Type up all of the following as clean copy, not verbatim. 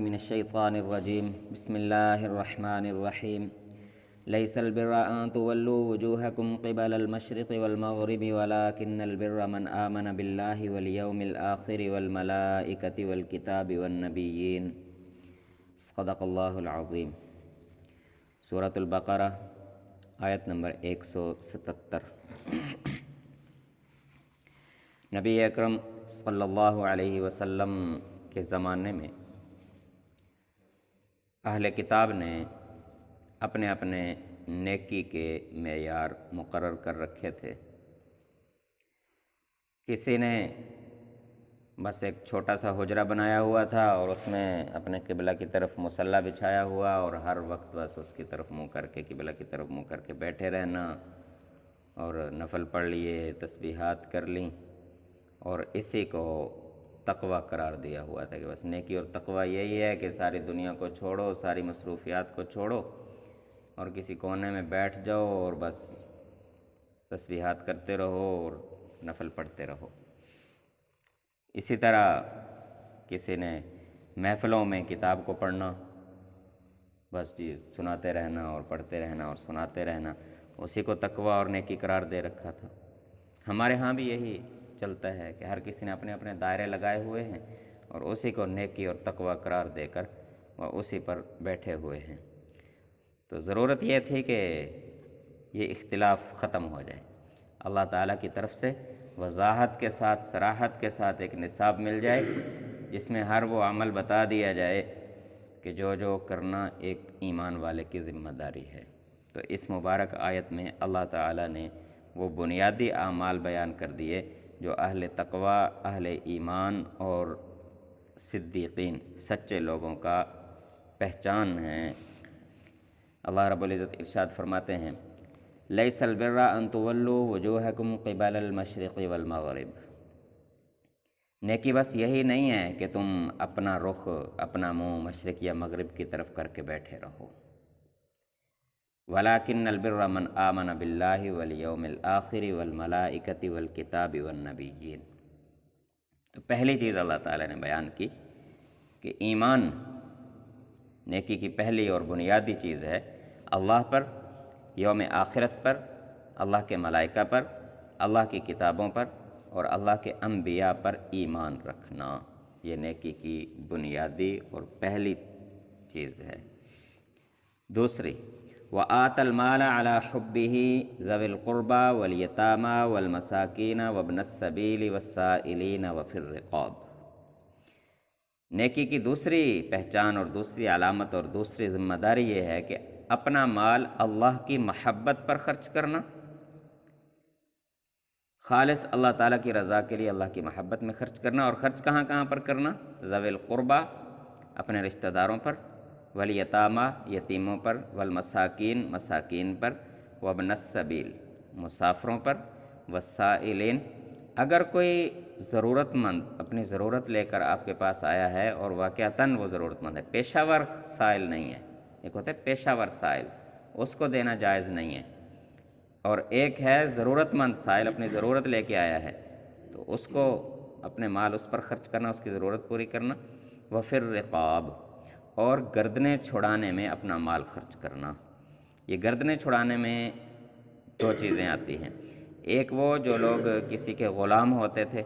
من الشيطان الرجيم بسم الله الرحمن الرحيم ليس البر أن تولوا وجوهكم قبل المشرق والمغرب ولكن البر من آمن بالله واليوم الآخر والملائكة والكتاب والنبيين صدق اللہ العظیم۔ سورۃ البقرہ آیت نمبر 177۔ نبی اکرم صلی اللہ علیہ وسلم کے زمانے میں اہل کتاب نے اپنے اپنے نیکی کے معیار مقرر کر رکھے تھے۔ کسی نے بس ایک چھوٹا سا حجرہ بنایا ہوا تھا اور اس میں اپنے قبلہ کی طرف مصلی بچھایا ہوا اور ہر وقت بس اس کی طرف منہ کر کے قبلہ کی طرف منہ کر کے بیٹھے رہنا اور نفل پڑھ لیے، تسبیحات کر لیں، اور اسی کو تقوی قرار دیا ہوا تھا کہ بس نیکی اور تقوی یہی ہے کہ ساری دنیا کو چھوڑو، ساری مصروفیات کو چھوڑو اور کسی کونے میں بیٹھ جاؤ اور بس تسبیحات کرتے رہو اور نفل پڑھتے رہو۔ اسی طرح کسی نے محفلوں میں کتاب کو پڑھنا، بس جی سناتے رہنا اور پڑھتے رہنا اور سناتے رہنا، اسی کو تقوی اور نیکی قرار دے رکھا تھا۔ ہمارے ہاں بھی یہی چلتا ہے کہ ہر کسی نے اپنے اپنے دائرے لگائے ہوئے ہیں اور اسی کو نیکی اور تقوی قرار دے کر وہ اسی پر بیٹھے ہوئے ہیں۔ تو ضرورت یہ تھی کہ یہ اختلاف ختم ہو جائے، اللہ تعالیٰ کی طرف سے وضاحت کے ساتھ، صراحت کے ساتھ ایک نصاب مل جائے جس میں ہر وہ عمل بتا دیا جائے کہ جو کرنا ایک ایمان والے کی ذمہ داری ہے۔ تو اس مبارک آیت میں اللہ تعالیٰ نے وہ بنیادی اعمال بیان کر دیے جو اہل تقوی، اہل ایمان اور صدیقین، سچے لوگوں کا پہچان ہے۔ اللہ رب العزت ارشاد فرماتے ہیں لیس البر ان تولوا وجوہکم قبل المشرق والمغرب، نیکی بس یہی نہیں ہے کہ تم اپنا رخ، اپنا منہ مشرق یا مغرب کی طرف کر کے بیٹھے رہو، وَلَكِنَّ الْبِرَّ مَنْ آمَنَ بِاللَّهِ وَالْيَوْمِ الْآخِرِ وَالْمَلَائِكَةِ وَالْكِتَابِ وَالنَّبِيِّينَ۔ تو پہلی چیز اللہ تعالیٰ نے بیان کی کہ ایمان نیکی کی پہلی اور بنیادی چیز ہے، اللہ پر، یوم آخرت پر، اللہ کے ملائکہ پر، اللہ کی کتابوں پر اور اللہ کے انبیاء پر ایمان رکھنا۔ یہ نیکی کی بنیادی اور پہلی چیز ہے۔ دوسری، وَآتَ الْمَالَ عَلَى حُبِّهِ ذَوِي الْقُرْبَى وَالْيَتَامَى وَالْمَسَاكِينَ وَابْنَ السَّبِيلِ وَالسَّائِلِينَ وَفِي الرِّقَابِ۔ نیکی کی دوسری پہچان اور دوسری علامت اور دوسری ذمہ داری یہ ہے کہ اپنا مال اللہ کی محبت پر خرچ کرنا، خالص اللہ تعالیٰ کی رضا کے لیے اللہ کی محبت میں خرچ کرنا، اور خرچ کہاں کہاں پر کرنا؟ ذوی القربہ، اپنے رشتہ داروں پر، والیتامہ، یتیموں پر، والمساکین، مساکین پر، وابن السبیل، مسافروں پر، والسائلین، اگر کوئی ضرورت مند اپنی ضرورت لے کر آپ کے پاس آیا ہے اور واقعتاً وہ ضرورت مند ہے، پیشہ ور سائل نہیں ہے، ایک ہوتا ہے پیشہ ور سائل، اس کو دینا جائز نہیں ہے، اور ایک ہے ضرورت مند سائل، اپنی ضرورت لے کے آیا ہے تو اس کو اپنے مال اس پر خرچ کرنا، اس کی ضرورت پوری کرنا۔ وفی الرقاب، اور گردنیں چھڑانے میں اپنا مال خرچ کرنا۔ یہ گردنیں چھڑانے میں دو چیزیں آتی ہیں، ایک وہ جو لوگ کسی کے غلام ہوتے تھے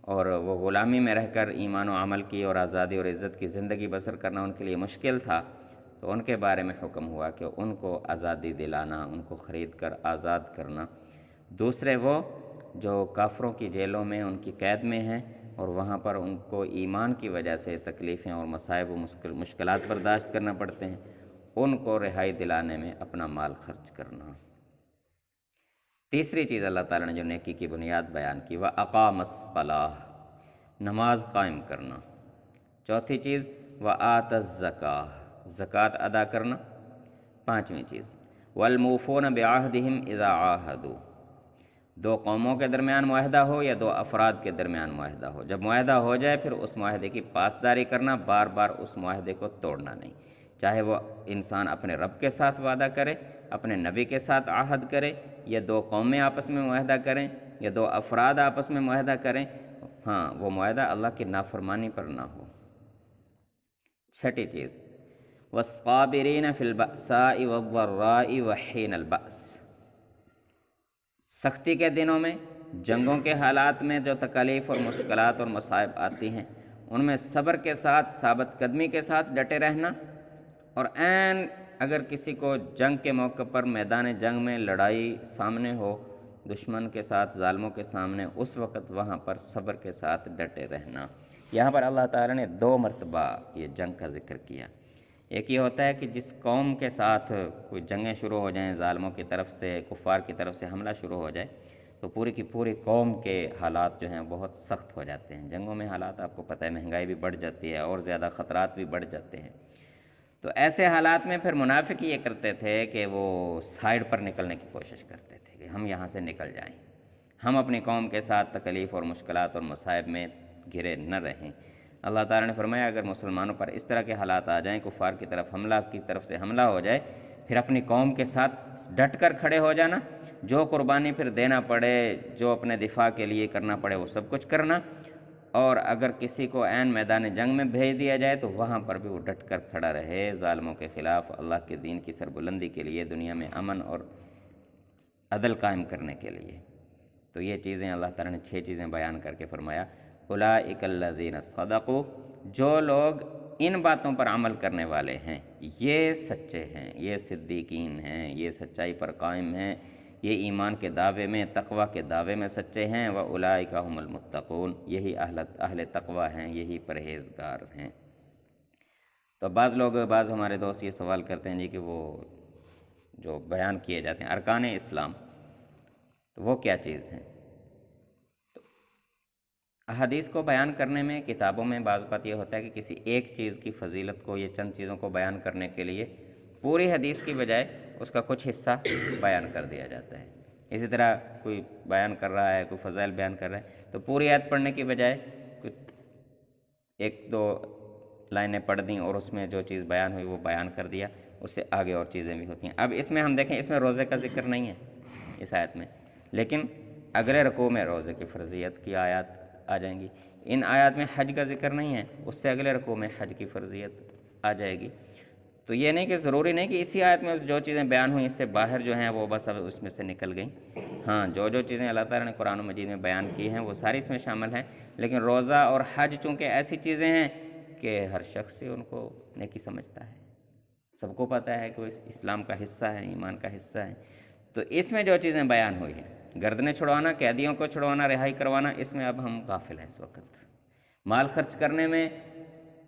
اور وہ غلامی میں رہ کر ایمان و عمل کی اور آزادی اور عزت کی زندگی بسر کرنا ان کے لیے مشکل تھا، تو ان کے بارے میں حکم ہوا کہ ان کو آزادی دلانا، ان کو خرید کر آزاد کرنا۔ دوسرے وہ جو کافروں کی جیلوں میں ان کی قید میں ہیں اور وہاں پر ان کو ایمان کی وجہ سے تکلیفیں اور مصائب و مشکلات برداشت کرنا پڑتے ہیں، ان کو رہائی دلانے میں اپنا مال خرچ کرنا۔ تیسری چیز اللہ تعالیٰ نے جو نیکی کی بنیاد بیان کی، وَأَقَامَ الصَّلَاةَ، نماز قائم کرنا۔ چوتھی چیز، وَآتَ الزَّكَاةَ، زکوٰۃ ادا کرنا۔ پانچویں چیز، وَالْمُوفُونَ بِعَهْدِهِمْ إِذَا عَاهَدُوا، دو قوموں کے درمیان معاہدہ ہو یا دو افراد کے درمیان معاہدہ ہو، جب معاہدہ ہو جائے پھر اس معاہدے کی پاسداری کرنا، بار بار اس معاہدے کو توڑنا نہیں، چاہے وہ انسان اپنے رب کے ساتھ وعدہ کرے، اپنے نبی کے ساتھ عہد کرے، یا دو قومیں آپس میں معاہدہ کریں یا دو افراد آپس میں معاہدہ کریں، ہاں وہ معاہدہ اللہ کی نافرمانی پر نہ ہو۔ چھٹی چیز والصابرین فی البأساء والضراء وحین البأس، سختی کے دنوں میں، جنگوں کے حالات میں جو تکالیف اور مشکلات اور مصائب آتی ہیں ان میں صبر کے ساتھ، ثابت قدمی کے ساتھ ڈٹے رہنا، اور عین اگر کسی کو جنگ کے موقع پر میدان جنگ میں لڑائی سامنے ہو دشمن کے ساتھ، ظالموں کے سامنے، اس وقت وہاں پر صبر کے ساتھ ڈٹے رہنا۔ یہاں پر اللہ تعالیٰ نے 2 مرتبہ یہ جنگ کا ذکر کیا۔ ایک یہ ہوتا ہے کہ جس قوم کے ساتھ کوئی جنگیں شروع ہو جائیں، ظالموں کی طرف سے، کفار کی طرف سے حملہ شروع ہو جائے تو پوری کی پوری قوم کے حالات جو ہیں بہت سخت ہو جاتے ہیں۔ جنگوں میں حالات آپ کو پتہ ہے، مہنگائی بھی بڑھ جاتی ہے اور زیادہ خطرات بھی بڑھ جاتے ہیں۔ تو ایسے حالات میں پھر منافق یہ کرتے تھے کہ وہ سائیڈ پر نکلنے کی کوشش کرتے تھے کہ ہم یہاں سے نکل جائیں، ہم اپنی قوم کے ساتھ تکلیف اور مشکلات اور مصائب میں گھرے نہ رہیں۔ اللہ تعالیٰ نے فرمایا اگر مسلمانوں پر اس طرح کے حالات آ جائیں، کفار کی طرف سے حملہ ہو جائے، پھر اپنی قوم کے ساتھ ڈٹ کر کھڑے ہو جانا، جو قربانی پھر دینا پڑے، جو اپنے دفاع کے لیے کرنا پڑے وہ سب کچھ کرنا، اور اگر کسی کو عین میدان جنگ میں بھیج دیا جائے تو وہاں پر بھی وہ ڈٹ کر کھڑا رہے ظالموں کے خلاف، اللہ کے دین کی سربلندی کے لیے، دنیا میں امن اور عدل قائم کرنے کے لیے۔ تو یہ چیزیں اللہ تعالیٰ نے 6 چیزیں بیان کر کے فرمایا اولئک الذین صدقوا، جو لوگ ان باتوں پر عمل کرنے والے ہیں یہ سچے ہیں، یہ صدیقین ہیں، یہ سچائی پر قائم ہیں، یہ ایمان کے دعوے میں، تقوی کے دعوے میں سچے ہیں، وَأُولَئِكَ هُمُ الْمُتَّقُونَ، یہی اہل تقوی ہیں، یہی پرہیزگار ہیں۔ تو بعض ہمارے دوست یہ سوال کرتے ہیں جی کہ وہ جو بیان کیے جاتے ہیں ارکان اسلام، تو وہ کیا چیز ہیں؟ احادیث کو بیان کرنے میں، کتابوں میں بعض اوقات یہ ہوتا ہے کہ کسی ایک چیز کی فضیلت کو، یہ چند چیزوں کو بیان کرنے کے لیے پوری حدیث کی بجائے اس کا کچھ حصہ بیان کر دیا جاتا ہے۔ اسی طرح کوئی بیان کر رہا ہے، کوئی فضائل بیان کر رہا ہے تو پوری آیت پڑھنے کی بجائے کچھ 1-2 لائنیں پڑھ دیں اور اس میں جو چیز بیان ہوئی وہ بیان کر دیا، اس سے آگے اور چیزیں بھی ہوتی ہیں۔ اب اس میں ہم دیکھیں، اس میں روزے کا ذکر نہیں ہے اس آیت میں، لیکن اگلے رکوع میں روزے کی فرضیت کی آیات آ جائیں گی۔ ان آیات میں حج کا ذکر نہیں ہے، اس سے اگلے رکوع میں حج کی فرضیت آ جائے گی۔ تو یہ نہیں کہ ضروری نہیں کہ اسی آیت میں جو چیزیں بیان ہوئیں اس سے باہر جو ہیں وہ بس اب اس میں سے نکل گئیں۔ ہاں، جو چیزیں اللہ تعالیٰ نے قرآن مجید میں بیان کی ہیں وہ ساری اس میں شامل ہیں، لیکن روزہ اور حج چونکہ ایسی چیزیں ہیں کہ ہر شخص سے ان کو نیکی سمجھتا ہے، سب کو پتہ ہے کہ وہ اسلام کا حصہ ہے، ایمان کا حصہ ہے۔ تو اس میں جو چیزیں بیان ہوئی ہیں، گردنیں چھڑوانا، قیدیوں کو چھڑوانا، رہائی کروانا، اس میں اب ہم غافل ہیں اس وقت۔ مال خرچ کرنے میں،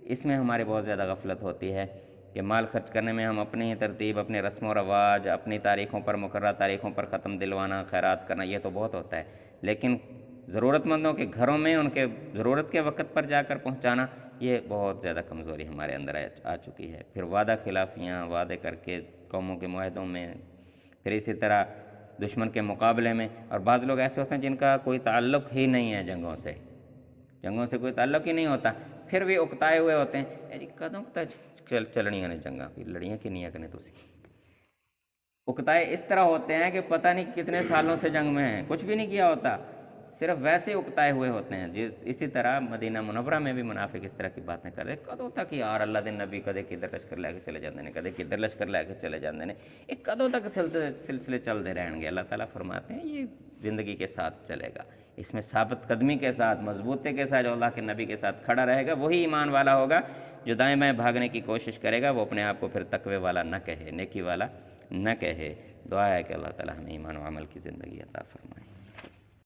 اس میں ہماری بہت زیادہ غفلت ہوتی ہے کہ مال خرچ کرنے میں ہم اپنی ترتیب، اپنے رسم و رواج، اپنی تاریخوں پر، مقررہ تاریخوں پر ختم دلوانا، خیرات کرنا، یہ تو بہت ہوتا ہے، لیکن ضرورت مندوں کے گھروں میں ان کے ضرورت کے وقت پر جا کر پہنچانا، یہ بہت زیادہ کمزوری ہمارے اندر آ چکی ہے۔ پھر وعدہ خلافیاں، وعدے کر کے قوموں کے معاہدوں میں، پھر اسی طرح دشمن کے مقابلے میں، اور بعض لوگ ایسے ہوتے ہیں جن کا کوئی تعلق ہی نہیں ہے جنگوں سے کوئی تعلق ہی نہیں ہوتا، پھر بھی اکتائے ہوئے ہوتے ہیں، کدوں تک چلنیاں نے جنگاں، پھر لڑیاں کی نہیں کرنے تسی۔ اکتائے اس طرح ہوتے ہیں کہ پتہ نہیں کتنے سالوں سے جنگ میں ہیں، کچھ بھی نہیں کیا ہوتا، صرف ویسے اکتائے ہوئے ہوتے ہیں۔ اسی طرح مدینہ منورہ میں بھی منافق اس طرح کی باتیں کرتے ہیں، کدوں تک یار اللہ دے نبی کدے کدھر لشکر لے کے چلے جاندے نے، کدے کدھر لشکر لے کے چلے جاندے نے، یہ کدوں تک سلسلے چلتے رہیں گے؟ اللہ تعالیٰ فرماتے ہیں یہ زندگی کے ساتھ چلے گا، اس میں ثابت قدمی کے ساتھ، مضبوطی کے ساتھ جو اللہ کے نبی کے ساتھ کھڑا رہے گا وہی ایمان والا ہوگا۔ جو دائیں بائیں بھاگنے کی کوشش کرے گا وہ اپنے آپ کو پھر تقوی والا نہ کہے، نیکی والا نہ کہے۔ دعا ہے کہ اللہ تعالیٰ ہمیں ایمان و عمل کی زندگی عطا فرمائے۔